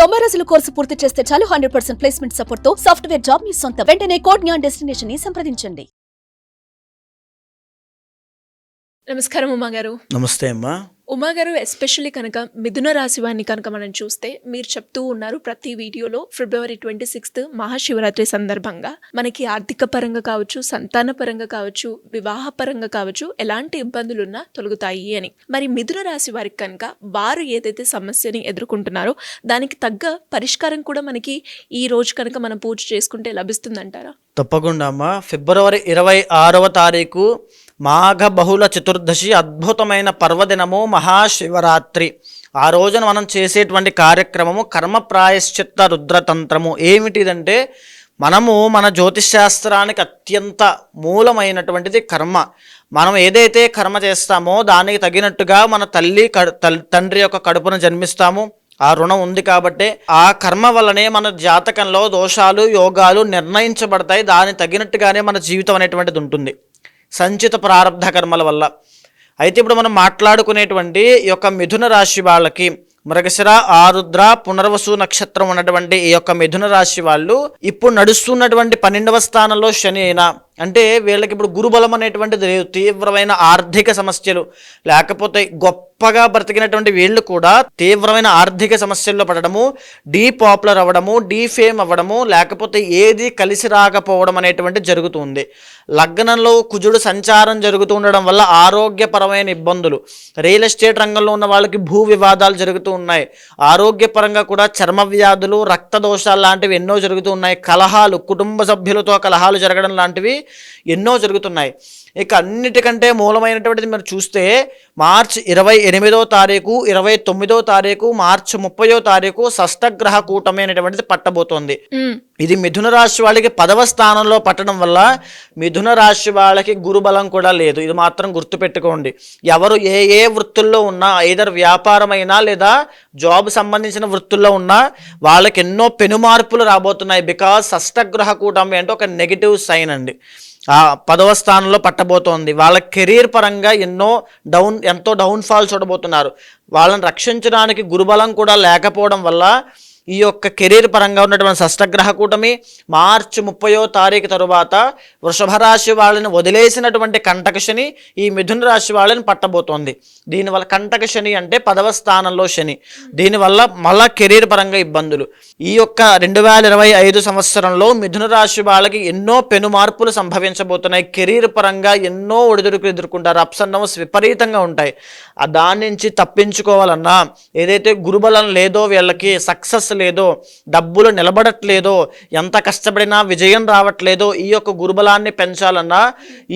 90 రోజుల కోర్సు పూర్తి చేస్తే చాలు 100% ప్లేస్మెంట్ సపోర్ట్ తో సాఫ్ట్వేర్ జాబ్ మీ సొంతం. వెంటనే కోడ్ జ్ఞాన్ డెస్టినేషన్ ని సంప్రదించండి. నమస్కారం ఉమా గారు. నమస్తే అమ్మా. ఉమా గారు, ఎస్పెషల్లీ కనుక మిథున రాశి వారిని కనుక మనం చూస్తే, మీరు చెప్తూ ఉన్నారు ప్రతి వీడియోలో ఫిబ్రవరి 26 మహాశివరాత్రి సందర్భంగా మనకి ఆర్థిక పరంగా కావచ్చు, సంతాన పరంగా కావచ్చు, వివాహ పరంగా కావచ్చు, ఎలాంటి ఇబ్బందులున్నా తొలగుతాయి అని. మరి మిథున రాశి వారికి కనుక వారు ఏదైతే సమస్యని ఎదుర్కొంటున్నారో దానికి తగ్గ పరిష్కారం కూడా మనకి ఈ రోజు కనుక మనం పూజ చేసుకుంటే లభిస్తుందంటారా? తప్పకుండా అమ్మా. ఫిబ్రవరి 26వ తారీఖు మాఘ బహుళ చతుర్దశి, అద్భుతమైన పర్వదినము మహాశివరాత్రి. ఆ రోజున మనం చేసేటువంటి కార్యక్రమము కర్మ ప్రాయశ్చిత్త రుద్రతంత్రము. ఏమిటిదంటే, మనము మన జ్యోతిష్శాస్త్రానికి అత్యంత మూలమైనటువంటిది కర్మ. మనం ఏదైతే కర్మ చేస్తామో దానికి తగినట్టుగా మన తండ్రి యొక్క కడుపున జన్మిస్తాము. ఆ రుణం ఉంది కాబట్టి ఆ కర్మ వల్లనే మన జాతకంలో దోషాలు, యోగాలు నిర్ణయించబడతాయి. దానికి తగినట్టుగానే మన జీవితం అనేటువంటిది ఉంటుంది, సంచిత ప్రారంధ కర్మల వల్ల. అయితే ఇప్పుడు మనం మాట్లాడుకునేటువంటి ఈ యొక్క మిథున రాశి వాళ్ళకి మృగశిర, ఆరుద్ర, పునర్వసు నక్షత్రం ఉన్నటువంటి ఈ యొక్క మిథున రాశి వాళ్ళు ఇప్పుడు నడుస్తున్నటువంటి 12వ స్థానంలో శని అయినా, అంటే వీళ్ళకి ఇప్పుడు గురుబలం అనేటువంటిది లేదు. తీవ్రమైన ఆర్థిక సమస్యలు, లేకపోతే గొప్పగా బ్రతికినటువంటి వీళ్ళు కూడా తీవ్రమైన ఆర్థిక సమస్యల్లో పడడము, డీపాపులర్ అవ్వడము, డీఫేమ్ అవ్వడము, లేకపోతే ఏది కలిసి రాకపోవడం అనేటువంటి జరుగుతుంది. లగ్నంలో కుజుడు సంచారం జరుగుతూ ఉండడం వల్ల ఆరోగ్యపరమైన ఇబ్బందులు, రియల్ ఎస్టేట్ రంగంలో ఉన్న వాళ్ళకి భూ వివాదాలు జరుగుతూ ఉన్నాయి. ఆరోగ్యపరంగా కూడా చర్మ వ్యాధులు, రక్త దోషాలు లాంటివి ఎన్నో జరుగుతూ ఉన్నాయి. కలహాలు, కుటుంబ సభ్యులతో కలహాలు జరగడం లాంటివి ఎన్నో జరుగుతున్నాయి. ఇక అన్నిటికంటే మూలమైనటువంటిది మీరు చూస్తే, మార్చి 28వ తారీఖు, 29వ తారీఖు, మార్చి 30వ తారీఖు షష్టగ్రహ కూటమి అనేటువంటిది పట్టబోతోంది. ఇది మిథున రాశి వాళ్ళకి 10వ స్థానంలో పట్టడం వల్ల మిథున రాశి వాళ్ళకి గురుబలం కూడా లేదు. ఇది మాత్రం గుర్తుపెట్టుకోండి. ఎవరు ఏ వృత్తుల్లో ఉన్నా, ఐదర్ వ్యాపారమైనా లేదా జాబ్ సంబంధించిన వృత్తుల్లో ఉన్నా వాళ్ళకి ఎన్నో పెనుమార్పులు రాబోతున్నాయి. బికాజ్ షష్టగ్రహ కూటమి అంటే ఒక నెగిటివ్ సైన్ అండి. ఆ 10వ స్థానంలో పట్టబోతోంది. వాళ్ళ కెరీర్ పరంగా ఎంతో డౌన్ఫాల్ చూడబోతున్నారు. వాళ్ళని రక్షించడానికి గురుబలం కూడా లేకపోవడం వల్ల ఈ యొక్క కెరీర్ పరంగా ఉన్నటువంటి షష్టగ్రహ కూటమి మార్చి 30వ తారీఖు తరువాత వృషభ రాశి వాళ్ళని వదిలేసినటువంటి కంటక శని ఈ మిథున రాశి వాళ్ళని పట్టబోతోంది. దీనివల్ల కంటక శని అంటే 10వ స్థానంలో శని. దీనివల్ల మళ్ళా కెరీర్ పరంగా ఇబ్బందులు. ఈ యొక్క 2025 సంవత్సరంలో మిథున రాశి వాళ్ళకి ఎన్నో పెను మార్పులు సంభవించబోతున్నాయి. కెరీర్ పరంగా ఎన్నో ఒడిదుడుకులు ఎదుర్కొంటారు. అప్స్ అండ్ డౌన్స్ విపరీతంగా ఉంటాయి. దాని నుంచి తప్పించుకోవాలన్నా, ఏదైతే గురుబలం లేదో, వీళ్ళకి సక్సెస్ లేదో, డబ్బులు నిలబడట్లేదో, ఎంత కష్టపడినా విజయం రావట్లేదో, ఈ యొక్క గురుబలాన్ని పెంచాలన్నా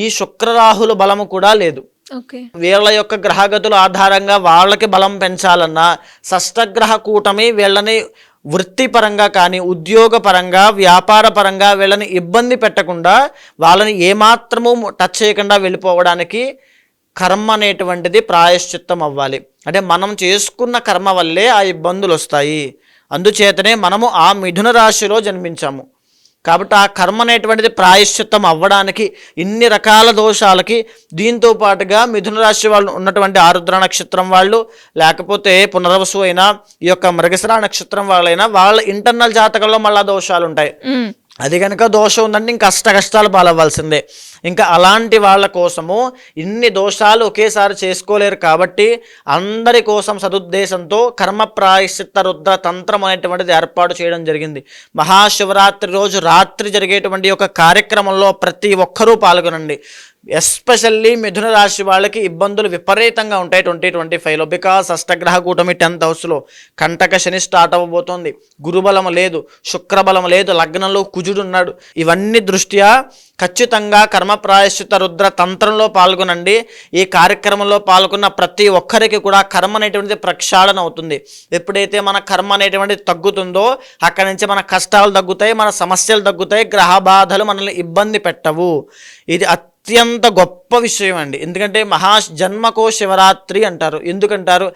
ఈ శుక్రరాహుల బలము కూడా లేదు. వీళ్ళ యొక్క గ్రహగతుల ఆధారంగా వాళ్ళకి బలం పెంచాలన్నా షష్టగ్రహ కూటమి వీళ్ళని వృత్తిపరంగా కానీ, ఉద్యోగపరంగా, వ్యాపార పరంగా వీళ్ళని ఇబ్బంది పెట్టకుండా, వాళ్ళని ఏమాత్రము టచ్ చేయకుండా వెళ్ళిపోవడానికి కర్మ అనేటువంటిది ప్రాయశ్చిత్తం అవ్వాలి. అంటే మనం చేసుకున్న కర్మ వల్లే ఆ ఇబ్బందులు వస్తాయి. అందుచేతనే మనము ఆ మిథున రాశిలో జన్మించాము కాబట్టి ఆ కర్మ అనేటువంటిది ప్రాయశ్చిత్తం అవ్వడానికి ఇన్ని రకాల దోషాలకి, దీంతో పాటుగా మిథున రాశి వాళ్ళు ఉన్నటువంటి ఆరుద్ర నక్షత్రం వాళ్ళు, లేకపోతే పునర్వసు అయినా, ఈ యొక్క మృగశిర నక్షత్రం వాళ్ళైనా, వాళ్ళ ఇంటర్నల్ జాతకంలో మళ్ళా దోషాలు ఉంటాయి. అది కనుక దోషం ఉందంటే ఇంకా కష్టాలు పాలవ్వాల్సిందే. ఇంకా అలాంటి వాళ్ళ కోసము ఇన్ని దోషాలు ఒకేసారి చేసుకోలేరు కాబట్టి అందరి కోసం సదుద్దేశంతో కర్మ ప్రాయశ్చిత్త రుద్ర తంత్రం అనేటువంటిది ఏర్పాటు చేయడం జరిగింది. మహాశివరాత్రి రోజు రాత్రి జరిగేటువంటి ఒక కార్యక్రమంలో ప్రతి ఒక్కరూ పాల్గొనండి. ఎస్పెషల్లీ మిథున రాశి వాళ్ళకి ఇబ్బందులు విపరీతంగా ఉంటాయి 2025లో. బికాస్ అష్టగ్రహ కూటమి 10th హౌస్లో కంటక శని స్టార్ట్ అవ్వబోతోంది. గురుబలం లేదు, శుక్రబలం లేదు, లగ్నంలో కుజుడు ఉన్నాడు. ఇవన్నీ దృష్ట్యా ఖచ్చితంగా కర్మ ప్రాయశ్చిత్త రుద్ర తంత్రంలో పాల్గొనండి. ఈ కార్యక్రమంలో పాల్గొన్న ప్రతి ఒక్కరికి కూడా కర్మ అనేటువంటిది ప్రక్షాళన అవుతుంది. ఎప్పుడైతే మన కర్మ అనేటువంటిది తగ్గుతుందో అక్కడి నుంచి మన కష్టాలు తగ్గుతాయి, మన సమస్యలు తగ్గుతాయి, గ్రహ బాధలు మనల్ని ఇబ్బంది పెట్టవు. ఇది అత్యంత గొప్ప విషయం అండి. ఎందుకంటే జన్మకో శివరాత్రి అంటారు. ఎందుకంటారు?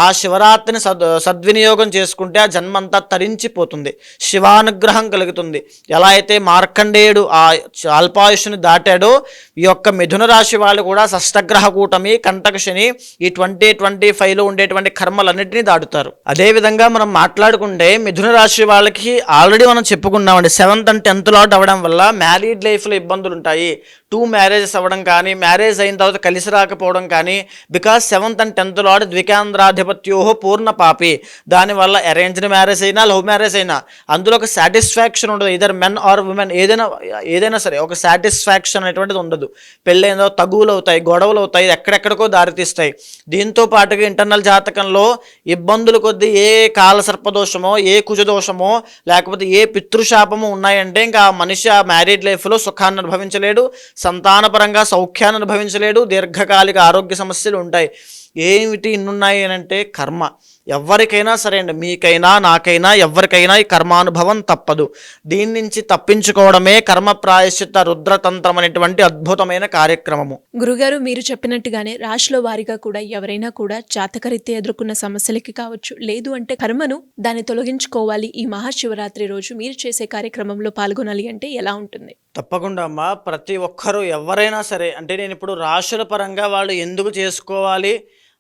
ఆ శివరాత్రిని సద్వినియోగం చేసుకుంటే ఆ జన్మంతా తరించిపోతుంది, శివానుగ్రహం కలుగుతుంది. ఎలా అయితే మార్కండేయుడు ఆ అల్పాయుష్ని దాటాడో, ఈ యొక్క మిథున రాశి వాళ్ళు కూడా షష్టగ్రహ కూటమి, కంటక శని, ఈ 2025లో ఉండేటువంటి కర్మలన్నింటినీ దాటుతారు. అదేవిధంగా మనం మాట్లాడుకుంటే మిథున రాశి వాళ్ళకి ఆల్రెడీ మనం చెప్పుకున్నామండి, 7th and 10th లాట్ అవ్వడం వల్ల మ్యారీడ్ లైఫ్లో ఇబ్బందులు ఉంటాయి. 2 మ్యారేజెస్ అవ్వడం కానీ, మ్యారేజ్ అయిన తర్వాత కలిసి రాకపోవడం కానీ, because 7th and 10th lord ద్వికేంద్రాధిపత్యోహో పూర్ణ పాపి. దానివల్ల అరేంజ్డ్ మ్యారేజ్ అయినా లవ్ మ్యారేజ్ అయినా అందులో ఒక సాటిస్ఫాక్షన్ ఉండదు. ఇదర్ మెన్ ఆర్ ఉమెన్, ఏదైనా సరే ఒక సాటిస్ఫాక్షన్ అనేటువంటిది ఉండదు. పెళ్ళైన తగువులు అవుతాయి, గొడవలు అవుతాయి, ఎక్కడెక్కడికో దారితీస్తాయి. దీంతో పాటుగా ఇంటర్నల్ జాతకంలో ఇబ్బందులు కొద్దీ ఏ కాలసర్పదోషమో, ఏ కుజదోషమో, లేకపోతే ఏ పితృశాపమో ఉన్నాయంటే ఇంకా ఆ మనిషి ఆ మ్యారీడ్ లైఫ్లో సుఖాన్ని అనుభవించలేడు, సంతానపరంగా సౌఖ్యాన్ని అనుభవించలేడు, దీర్ఘకాలిక ఆరోగ్య సమస్యలు ఉంటాయి. ఏమిటి ఇన్నున్నాయి అని అంటే కర్మ. ఎవరికైనా సరే అండి, మీకైనా నాకైనా ఎవరికైనా ఈ కర్మానుభవం తప్పదు. దీని నుంచి తప్పించుకోవడమే కర్మ ప్రాయశ్చిత్త రుద్రతంత్రం అనేటువంటి అద్భుతమైన కార్యక్రమము. గురుగారు, మీరు చెప్పినట్టుగానే రాశిలో వారిగా కూడా ఎవరైనా కూడా జాతకరీత్యా ఎదుర్కొన్న సమస్యలకి కావచ్చు, లేదు అంటే కర్మను దాన్ని తొలగించుకోవాలి, ఈ మహాశివరాత్రి రోజు మీరు చేసే కార్యక్రమంలో పాల్గొనాలి అంటే ఎలా ఉంటుంది? తప్పకుండా అమ్మా. ప్రతి ఒక్కరూ ఎవరైనా సరే, అంటే నేను ఇప్పుడు రాశుల పరంగా వాళ్ళు ఎందుకు చేసుకోవాలి,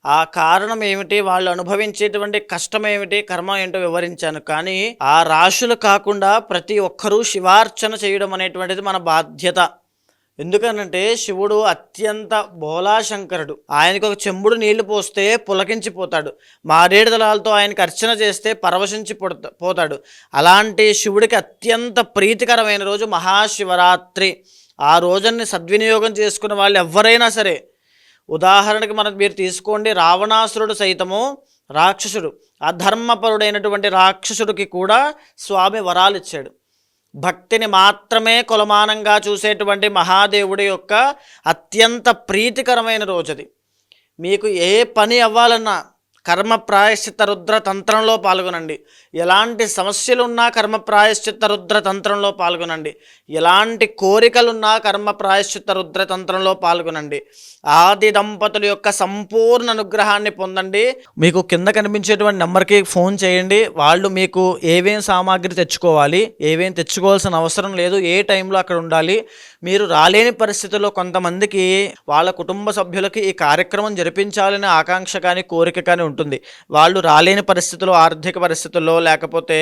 ఆ కారణం ఏమిటి, వాళ్ళు అనుభవించేటువంటి కష్టం ఏమిటి, కర్మ ఏంటో వివరించాను. కానీ ఆ రాశులు కాకుండా ప్రతి ఒక్కరూ శివార్చన చేయడం అనేటువంటిది మన బాధ్యత. ఎందుకనంటే శివుడు అత్యంత బోలాశంకరుడు. ఆయనకు ఒక చెంబుడు నీళ్లు పోస్తే పులకించిపోతాడు, మారేడు దళాలతో ఆయనకు అర్చన చేస్తే పరవశించి పోతాడు. అలాంటి శివుడికి అత్యంత ప్రీతికరమైన రోజు మహాశివరాత్రి. ఆ రోజుని సద్వినియోగం చేసుకున్న వాళ్ళు ఎవరైనా సరే, ఉదాహరణకి మీరు తీసుకోండి, రావణాసురుడు సైతము రాక్షసుడు, అధర్మపరుడైనటువంటి రాక్షసుడికి కూడా స్వామి వరాలు ఇచ్చాడు. భక్తిని మాత్రమే కొలమానంగా చూసేటువంటి మహాదేవుడి యొక్క అత్యంత ప్రీతికరమైన రోజుది. మీకు ఏ పని అవ్వాలన్నా కర్మ ప్రాయశ్చిత్త రుద్ర తంత్రంలో పాల్గొనండి. ఎలాంటి సమస్యలున్నా కర్మ ప్రాయశ్చిత్త రుద్ర తంత్రంలో పాల్గొనండి. ఎలాంటి కోరికలున్నా కర్మ ప్రాయశ్చిత్త రుద్ర తంత్రంలో పాల్గొనండి. ఆది దంపతుల యొక్క సంపూర్ణ అనుగ్రహాన్ని పొందండి. మీకు కింద కనిపించేటువంటి నెంబర్కి ఫోన్ చేయండి. వాళ్ళు మీకు ఏమేం సామాగ్రి తెచ్చుకోవాలి, ఏమేం తెచ్చుకోవాల్సిన అవసరం లేదు, ఏ టైంలో అక్కడ ఉండాలి, మీరు రాలేని పరిస్థితుల్లో కొంతమందికి వాళ్ళ కుటుంబ సభ్యులకి ఈ కార్యక్రమం జరిపించాలనే ఆకాంక్ష కానీ కోరిక కానీ ఉంటుంది. వాళ్ళు రాలేని పరిస్థితుల్లో, ఆర్థిక పరిస్థితుల్లో, లేకపోతే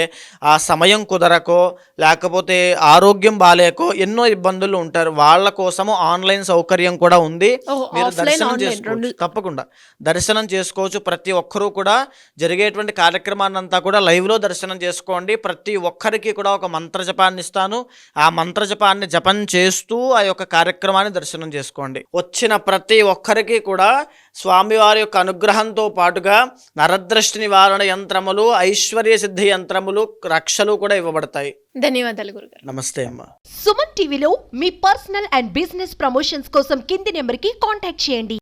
ఆ సమయం కుదరకో, లేకపోతే ఆరోగ్యం బాలేకో ఎన్నో ఇబ్బందులు ఉంటారు. వాళ్ళ కోసము ఆన్లైన్ సౌకర్యం కూడా ఉంది. మీరు దర్శనం చేసుకోవచ్చు, తప్పకుండా దర్శనం చేసుకోవచ్చు. ప్రతి ఒక్కరూ కూడా జరిగేటువంటి కార్యక్రమాన్ని అంతా కూడా లైవ్లో దర్శనం చేసుకోండి. ప్రతి ఒక్కరికి కూడా ఒక మంత్ర జపాన్ని ఇస్తాను. ఆ మంత్ర జపాన్ని జపం చేస్తూ ఆ యొక్క కార్యక్రమాన్ని దర్శనం చేసుకోండి. వచ్చిన ప్రతి ఒక్కరికి కూడా స్వామివారి యొక్క అనుగ్రహంతో పాటుగా నరదృష్టి నివారణ యంత్రములు, ఐశ్వర్య సిద్ధి యంత్రములు, రక్షలు కూడా ఇవ్వబడతాయి. ధన్యవాదాలు గురుగారు. నమస్తే అమ్మా. సుమన్ టీవీలో మీ పర్సనల్ అండ్ బిజినెస్ ప్రమోషన్స్ కోసం కింది నెంబర్కి కాంటాక్ట్ చేయండి.